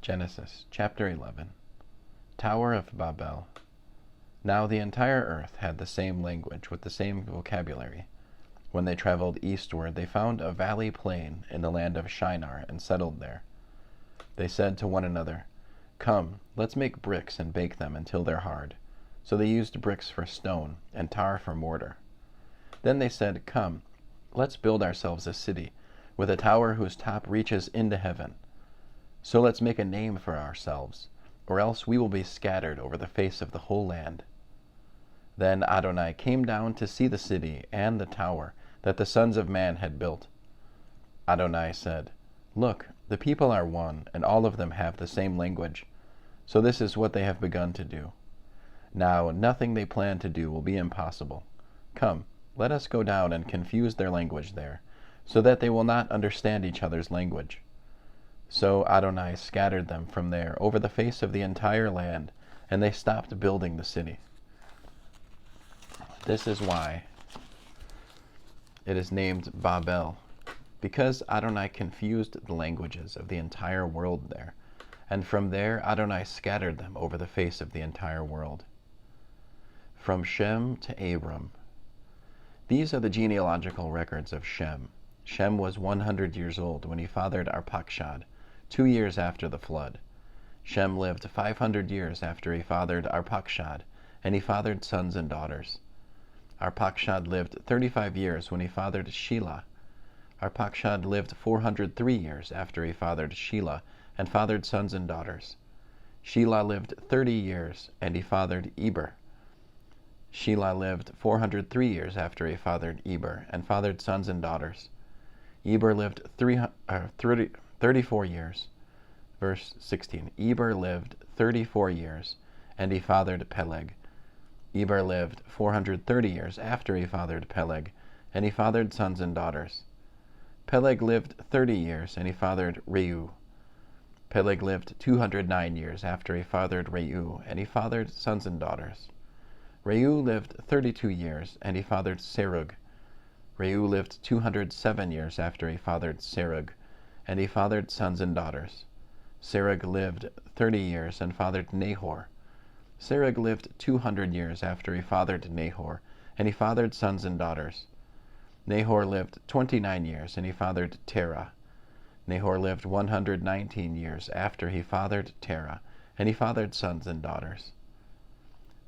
Genesis chapter 11. Tower of Babel. Now the entire earth had the same language with the same vocabulary. When they traveled eastward, they found a valley plain in the land of Shinar and settled there. They said to one another, "Come, let's make bricks and bake them until they're hard." So they used bricks for stone and tar for mortar. Then they said, "Come, let's build ourselves a city with a tower whose top reaches into heaven. So let's make a name for ourselves, or else we will be scattered over the face of the whole land." Then Adonai came down to see the city and the tower that the sons of man had built. Adonai said, "Look, the people are one, and all of them have the same language. So this is what they have begun to do. Now nothing they plan to do will be impossible. Come, let us go down and confuse their language there, so that they will not understand each other's language." So Adonai scattered them from there over the face of the entire land, and they stopped building the city. This is why it is named Babel, because Adonai confused the languages of the entire world there, and from there Adonai scattered them over the face of the entire world. From Shem to Abram. These are the genealogical records of Shem. Shem was 100 years old when he fathered Arpachshad, 2 years after the flood. Shem lived 500 years after he fathered Arpachshad, and he fathered sons and daughters. Arpachshad lived 35 years when he fathered Shelah. Arpachshad lived 403 years after he fathered Shelah, and fathered sons and daughters. Shelah lived 30 years, and he fathered Eber. Shelah lived 403 years after he fathered Eber, and fathered sons and daughters. Eber lived 34 years. Verse 16. Eber lived 34 years, and he fathered Peleg. Eber lived 430 years after he fathered Peleg, and he fathered sons and daughters. Peleg lived 30 years, and he fathered Reu. Peleg lived 209 years after he fathered Reu, and he fathered sons and daughters. Reu lived 32 years, and he fathered Serug. Reu lived 207 years after he fathered Serug, and he fathered sons and daughters. Serug lived 30 years and fathered Nahor. Serug lived 200 years after he fathered Nahor, and he fathered sons and daughters. Nahor lived 29 years, and he fathered Terah. Nahor lived 119 years after he fathered Terah, and he fathered sons and daughters.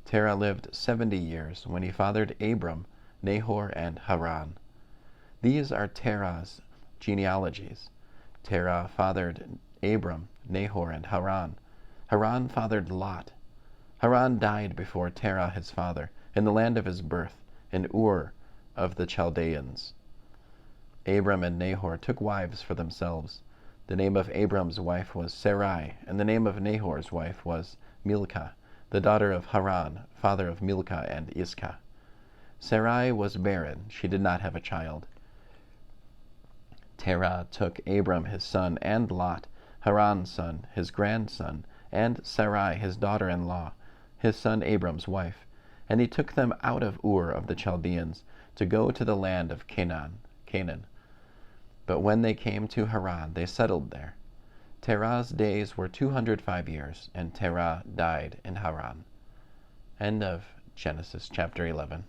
Terah lived 70 years when he fathered Abram, Nahor, and Haran. These are Terah's genealogies. Terah fathered Abram, Nahor, and Haran. Haran fathered Lot. Haran died before Terah his father, in the land of his birth, in Ur of the Chaldeans. Abram and Nahor took wives for themselves. The name of Abram's wife was Sarai, and the name of Nahor's wife was Milcah, the daughter of Haran, father of Milcah and Iscah. Sarai was barren, she did not have a child. Terah took Abram his son, and Lot, Haran's son, his grandson, and Sarai his daughter-in-law, his son Abram's wife, and he took them out of Ur of the Chaldeans to go to the land of Canaan. But when they came to Haran, they settled there. Terah's days were 205 years, and Terah died in Haran. End of Genesis chapter 11.